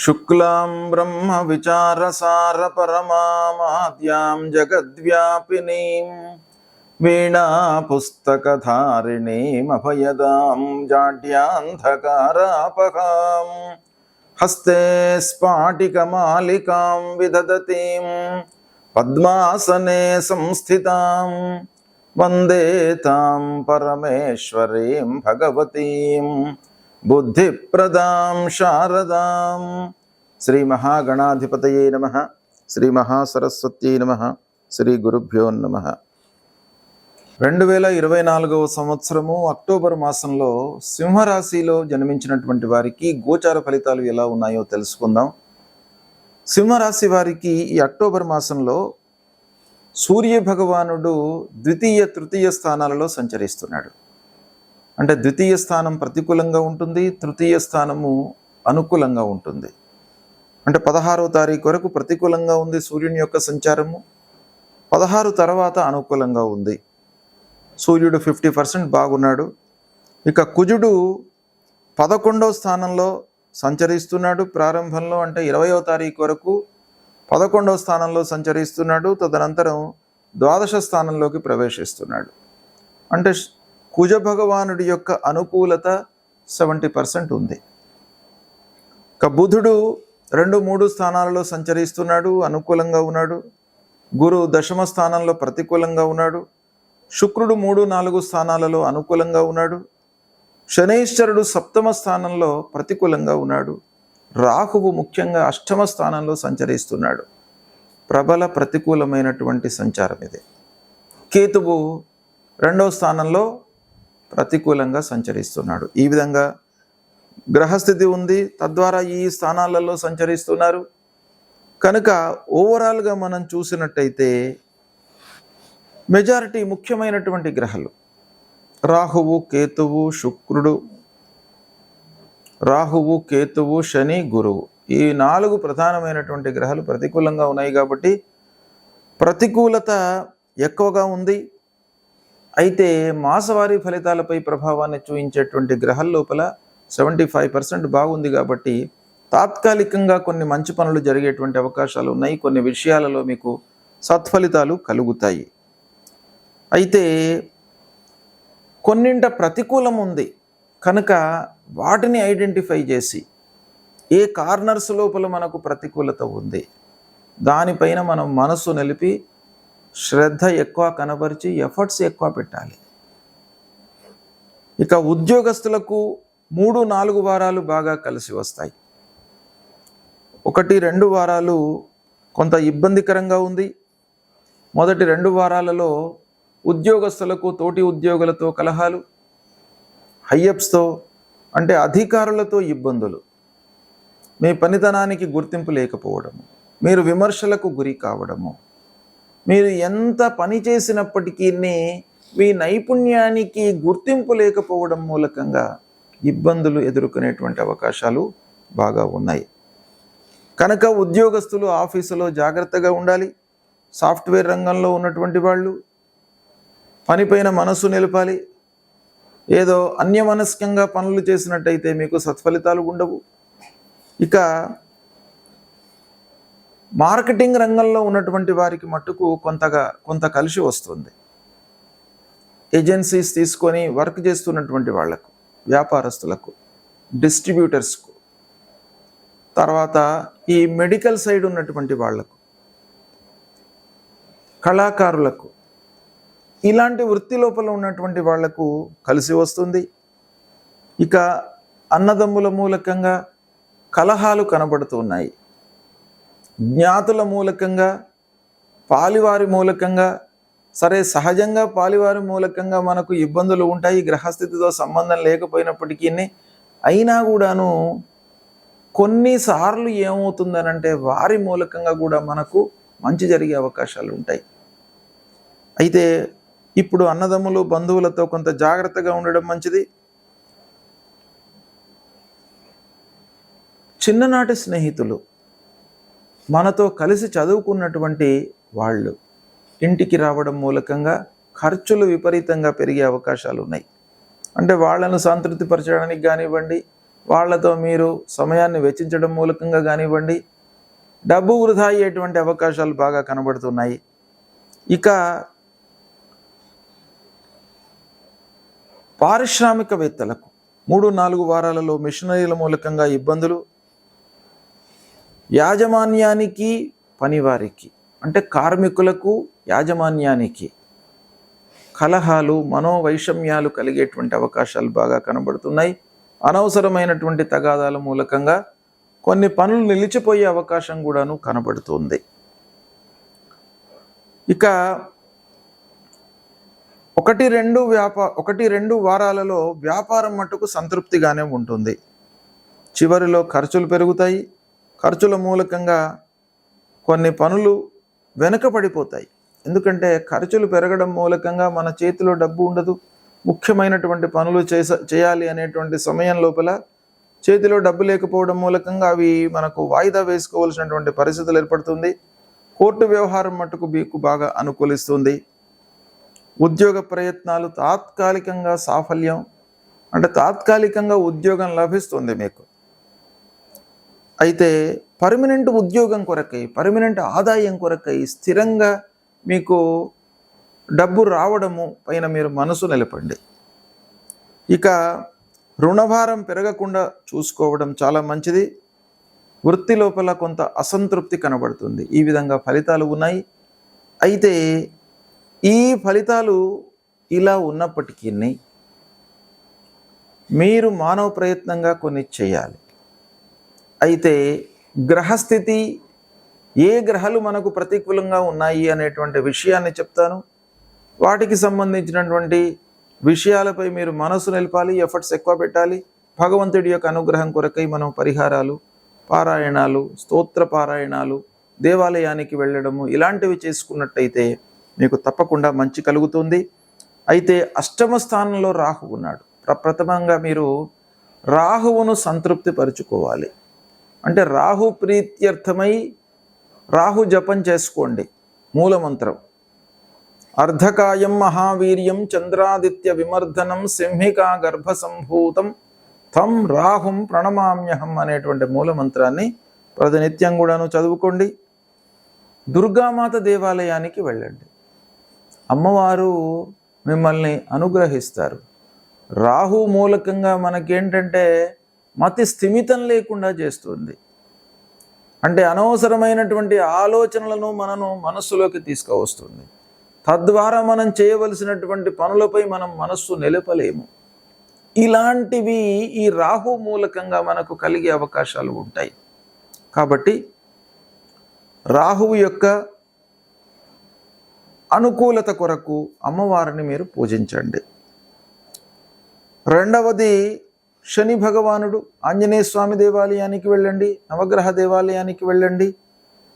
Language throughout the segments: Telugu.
శుక్లాం బ్రహ్మ విచారసార పరమాద్యాం జగద్వ్యాపినీం వీణా పుస్తకధారిణీం అభయదాం జాడ్యాంధకారాపహాం హస్తే స్ఫాటికమాలికాం విదదతీం పద్మాసనే సంస్థితాం వందే తాం పరమేశ్వరీం భగవతీం బుద్ధిప్రదాం శారదాం. శ్రీ మహాగణాధిపతయే నమః. శ్రీ మహాసరస్వత్యై నమః. శ్రీ గురుభ్యో నమః. 2024వ సంవత్సరము అక్టోబర్ మాసంలో సింహరాశిలో జన్మించినటువంటి వారికి గోచార ఫలితాలు ఎలా ఉన్నాయో తెలుసుకుందాం. సింహరాశి వారికి ఈ అక్టోబర్ మాసంలో సూర్య భగవానుడు ద్వితీయ తృతీయ స్థానాలలో సంచరిస్తున్నాడు. అంటే ద్వితీయ స్థానం ప్రతికూలంగా ఉంటుంది, తృతీయ స్థానము అనుకూలంగా ఉంటుంది. అంటే 16వ తారీఖు వరకు ప్రతికూలంగా ఉంది సూర్యుని యొక్క సంచారము, 16 తర్వాత అనుకూలంగా ఉంది. సూర్యుడు 50% బాగున్నాడు. ఇక కుజుడు 11వ స్థానంలో సంచరిస్తున్నాడు. ప్రారంభంలో అంటే 20వ తారీఖు వరకు 11వ స్థానంలో సంచరిస్తున్నాడు. తదనంతరం ద్వాదశ స్థానంలోకి ప్రవేశిస్తున్నాడు. అంటే కుజ భగవానుడి యొక్క అనుకూలత 70% ఉంది. ఇక బుధుడు 2-3 స్థానాలలో సంచరిస్తున్నాడు, అనుకూలంగా ఉన్నాడు. గురు దశమ స్థానంలో ప్రతికూలంగా ఉన్నాడు. శుక్రుడు 3-4 స్థానాలలో అనుకూలంగా ఉన్నాడు. శనైశ్వరుడు 7వ స్థానంలో ప్రతికూలంగా ఉన్నాడు. రాహువు ముఖ్యంగా 8వ స్థానంలో సంచరిస్తున్నాడు. ప్రబల ప్రతికూలమైనటువంటి సంచారం ఇది. కేతువు 2వ స్థానంలో ప్రతికూలంగా సంచరిస్తున్నాడు. ఈ విధంగా గ్రహస్థితి ఉంది. తద్వారా ఈ స్థానాలలో సంచరిస్తున్నారు. కనుక ఓవరాల్గా మనం చూసినట్టయితే మెజారిటీ ముఖ్యమైనటువంటి గ్రహాలు రాహువు, కేతువు, శని, గురువు, ఈ 4 ప్రధానమైనటువంటి గ్రహాలు ప్రతికూలంగా ఉన్నాయి. కాబట్టి ప్రతికూలత ఎక్కువగా ఉంది. అయితే మాసవారీ ఫలితాలపై ప్రభావాన్ని చూపించేటువంటి గ్రహాల లోపల 75% బాగుంది. కాబట్టి తాత్కాలికంగా కొన్ని మంచి పనులు జరిగేటువంటి అవకాశాలు ఉన్నాయి. కొన్ని విషయాలలో మీకు సత్ఫలితాలు కలుగుతాయి. అయితే కొన్నింట ప్రతికూలం ఉంది కనుక వాటిని ఐడెంటిఫై చేసి ఏ కార్నర్స్ లోపల మనకు ప్రతికూలత ఉంది దానిపైన మనం మనసు నిలిపి శ్రద్ధ ఎక్కువ కనబరిచి ఎఫర్ట్స్ ఎక్కువ పెట్టాలి. ఇక ఉద్యోగస్తులకు 3-4 వారాలు బాగా కలిసి వస్తాయి. 1-2 వారాలు కొంత ఇబ్బందికరంగా ఉంది. మొదటి 2 వారాలలో ఉద్యోగస్తులకు తోటి ఉద్యోగులతో కలహాలు, హైయప్స్తో అంటే అధికారులతో ఇబ్బందులు, మీ పనితనానికి గుర్తింపు లేకపోవడము, మీరు విమర్శలకు గురి కావడము, మీరు ఎంత పని చేసినప్పటికీ మీ నైపుణ్యానికి గుర్తింపు లేకపోవడం మూలకంగా ఇబ్బందులు ఎదుర్కొనేటువంటి అవకాశాలు బాగా ఉన్నాయి. కనుక ఉద్యోగస్తులు ఆఫీసులో జాగ్రత్తగా ఉండాలి. సాఫ్ట్వేర్ రంగంలో ఉన్నటువంటి వాళ్ళు పనిపైన మనసు నిలపాలి. ఏదో అన్యమనస్కంగా పనులు చేసినట్టయితే మీకు సత్ఫలితాలు ఉండవు. ఇక మార్కెటింగ్ రంగంలో ఉన్నటువంటి వారికి మట్టుకు కొంత కలిసి వస్తుంది. ఏజెన్సీస్ తీసుకొని వర్క్ చేస్తున్నటువంటి వాళ్లకు, వ్యాపారస్తులకు, డిస్ట్రిబ్యూటర్స్కు, తర్వాత ఈ మెడికల్ సైడ్ ఉన్నటువంటి వాళ్లకు, కళాకారులకు, ఇలాంటి వృత్తి లోపల ఉన్నటువంటి వాళ్లకు కలిసి వస్తుంది. ఇక అన్నదమ్ముల మూలకంగా కలహాలు కనబడుతున్నాయి. జ్ఞాతుల మూలకంగా, పాలివారి మూలకంగా, సరే సహజంగా పాలివారి మూలకంగా మనకు ఇబ్బందులు ఉంటాయి గ్రహస్థితితో సంబంధం లేకపోయినప్పటికీ. అయినా కూడాను కొన్నిసార్లు ఏమవుతుందనంటే వారి మూలకంగా కూడా మనకు మంచి జరిగే అవకాశాలు ఉంటాయి. అయితే ఇప్పుడు అన్నదమ్ములు, బంధువులతో కొంత జాగ్రత్తగా ఉండడం మంచిది. చిన్ననాటి స్నేహితులు, మనతో కలిసి చదువుకున్నటువంటి వాళ్ళు ఇంటికి రావడం మూలకంగా ఖర్చులు విపరీతంగా పెరిగే అవకాశాలు ఉన్నాయి. అంటే వాళ్ళను సంతృప్తిపరచడానికి కానివ్వండి, వాళ్ళతో మీరు సమయాన్ని వెచ్చించడం మూలకంగా కానివ్వండి, డబ్బు వృధా అయ్యేటువంటి అవకాశాలు బాగా కనబడుతున్నాయి. ఇక పారిశ్రామికవేత్తలకు 3-4 వారాలలో మిషనరీల మూలకంగా ఇబ్బందులు, యాజమాన్యానికి పనివారికి అంటే కార్మికులకు యాజమాన్యానికి కలహాలు, మనోవైషమ్యాలు కలిగేటువంటి అవకాశాలు బాగా కనబడుతున్నాయి. అనవసరమైనటువంటి తగాదాల మూలకంగా కొన్ని పనులు నిలిచిపోయే అవకాశం కూడాను కనబడుతుంది. ఇక 1-2 వారాలలో వ్యాపారం మట్టుకు సంతృప్తిగానే ఉంటుంది. చివరిలో ఖర్చులు పెరుగుతాయి. ఖర్చుల మూలకంగా కొన్ని పనులు వెనుకబడిపోతాయి. ఎందుకంటే ఖర్చులు పెరగడం మూలకంగా మన చేతిలో డబ్బు ఉండదు. ముఖ్యమైనటువంటి పనులు చేయాలి అనేటువంటి సమయం లోపల చేతిలో డబ్బు లేకపోవడం మూలకంగా అవి మనకు వాయిదా వేసుకోవాల్సినటువంటి పరిస్థితులు ఏర్పడుతుంది. కోర్టు వ్యవహారం మట్టుకు మీకు బాగా అనుకూలిస్తుంది. ఉద్యోగ ప్రయత్నాలు తాత్కాలికంగా సాఫల్యం అంటే తాత్కాలికంగా ఉద్యోగం లభిస్తుంది మీకు. అయితే పర్మనెంట్ ఉద్యోగం కొరకై, పర్మనెంట్ ఆదాయం కొరకై స్థిరంగా మీకు డబ్బు రావడము పైన మీరు మనసు నిలపండి. ఇక రుణభారం పెరగకుండా చూసుకోవడం చాలా మంచిది. వృత్తి లోపల కొంత అసంతృప్తి కనబడుతుంది. ఈ విధంగా ఫలితాలు ఉన్నాయి. అయితే ఈ ఫలితాలు ఇలా ఉన్నప్పటికీ మీరు మానవ ప్రయత్నంగా కొన్ని చేయాలి. అయితే గ్రహస్థితి, ఏ గ్రహాలు మనకు ప్రతికూలంగా ఉన్నాయి అనేటువంటి విషయాన్ని చెప్తాను. వాటికి సంబంధించినటువంటి విషయాలపై మీరు మనసు నిలపాలి, ఎఫర్ట్స్ ఎక్కువ పెట్టాలి. భగవంతుడి యొక్క అనుగ్రహం కొరకై మనం పరిహారాలు, పారాయణాలు, స్తోత్ర పారాయణాలు, దేవాలయానికి వెళ్ళడము ఇలాంటివి చేసుకున్నట్టయితే మీకు తప్పకుండా మంచి కలుగుతుంది. అయితే అష్టమ స్థానంలో రాహు ఉన్నాడు. ప్రప్రథమంగా మీరు రాహువును సంతృప్తి పరుచుకోవాలి. అంటే రాహు ప్రీత్యర్థమై రాహు జపం చేసుకోండి. మూలమంత్రం అర్ధకాయం మహావీర్యం చంద్రాదిత్య విమర్దనం సింహికా గర్భ సంభూతం తం రాహుం ప్రణమామ్యహం అనేటువంటి మూలమంత్రాన్ని ప్రతినిత్యం కూడాను చదువుకోండి. దుర్గామాత దేవాలయానికి వెళ్ళండి. అమ్మవారు మిమ్మల్ని అనుగ్రహిస్తారు. రాహు మూలకంగా మనకేంటంటే మతి స్థిమితం లేకుండా చేస్తుంది. అంటే అనవసరమైనటువంటి ఆలోచనలను మనస్సులోకి తీసుకువస్తుంది. తద్వారా మనం చేయవలసినటువంటి పనులపై మనం మనస్సు నిలపలేము. ఇలాంటివి ఈ రాహు మూలకంగా మనకు కలిగే అవకాశాలు ఉంటాయి. కాబట్టి రాహువు యొక్క అనుకూలత కొరకు అమ్మవారిని మీరు పూజించండి. రెండవది శని భగవానుడు. ఆంజనేయ స్వామి దేవాలయానికి వెళ్ళండి, నవగ్రహ దేవాలయానికి వెళ్ళండి.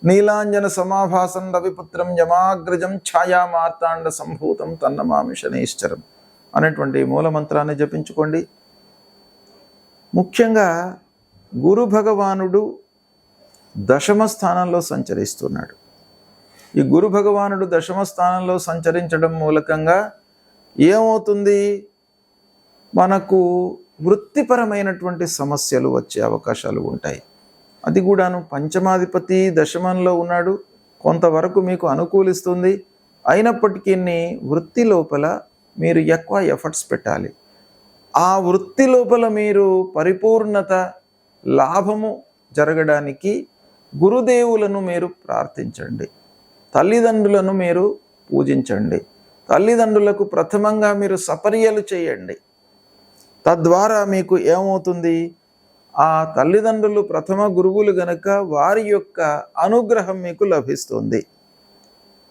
నీలాంజన సమాభాసం రవిపుత్రం యమాగ్రజం ఛాయా మార్తాండ సంభూతం తన్నమామి శనైశ్చరం అనేటువంటి మూలమంత్రాన్ని జపించుకోండి. ముఖ్యంగా గురు భగవానుడు దశమ స్థానంలో సంచరిస్తున్నాడు. ఈ గురు భగవానుడు దశమ స్థానంలో సంచరించడం మూలకంగా ఏమవుతుంది, మనకు వృత్తిపరమైనటువంటి సమస్యలు వచ్చే అవకాశాలు ఉంటాయి. అది కూడాను పంచమాధిపతి దశమంలో ఉన్నాడు. కొంతవరకు మీకు అనుకూలిస్తుంది. అయినప్పటికీ వృత్తి లోపల మీరు ఎక్కువ ఎఫర్ట్స్ పెట్టాలి. ఆ వృత్తి లోపల మీరు పరిపూర్ణత, లాభము జరగడానికి గురుదేవులను మీరు ప్రార్థించండి. తల్లిదండ్రులను మీరు పూజించండి. తల్లిదండ్రులకు ప్రథమంగా మీరు సపర్యలు చేయండి. తద్వారా మీకు ఏమవుతుంది, ఆ తల్లిదండ్రులు ప్రథమ గురువులు గనక వారి యొక్క అనుగ్రహం మీకు లభిస్తుంది.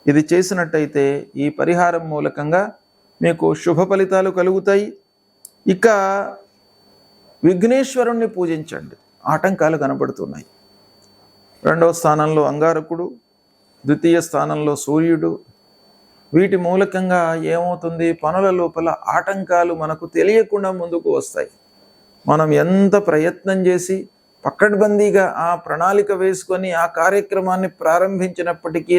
ఇది చేసినట్టయితే ఈ పరిహారం మూలకంగా మీకు శుభ ఫలితాలు కలుగుతాయి. ఇక విఘ్నేశ్వరుణ్ణి పూజించండి. ఆటంకాలు కనబడుతున్నాయి. 2వ స్థానంలో అంగారకుడు, ద్వితీయ స్థానంలో సూర్యుడు. వీటి మూలకంగా ఏమవుతుంది, పనుల లోపల ఆటంకాలు మనకు తెలియకుండా ముందుకు వస్తాయి. మనం ఎంత ప్రయత్నం చేసి పకడ్బందీగా ఆ ప్రణాళిక వేసుకొని ఆ కార్యక్రమాన్ని ప్రారంభించినప్పటికీ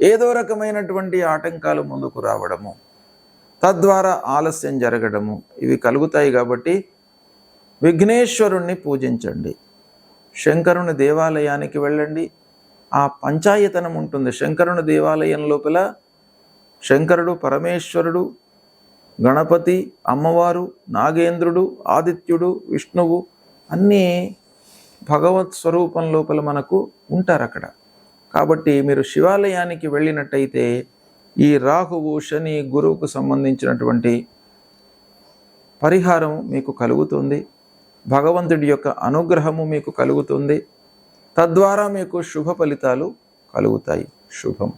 ఏదో రకమైనటువంటి ఆటంకాలు ముందుకు రావడము, తద్వారా ఆలస్యం జరగడము ఇవి కలుగుతాయి. కాబట్టి విఘ్నేశ్వరుణ్ణి పూజించండి. శంకరుని దేవాలయానికి వెళ్ళండి. ఆ పంచాయతనం ఉంటుంది. శంకరుని దేవాలయం లోపల శంకరుడు, పరమేశ్వరుడు, గణపతి, అమ్మవారు, నాగేంద్రుడు, ఆదిత్యుడు, విష్ణువు అన్నీ భగవత్ స్వరూపం లోపల మనకు ఉంటారు అక్కడ. కాబట్టి మీరు శివాలయానికి వెళ్ళినట్టయితే ఈ రాహువు, శని, గురువుకు సంబంధించినటువంటి పరిహారం మీకు కలుగుతుంది. భగవంతుడి యొక్క అనుగ్రహము మీకు కలుగుతుంది. తద్వారా మీకు శుభ ఫలితాలు కలుగుతాయి. శుభం.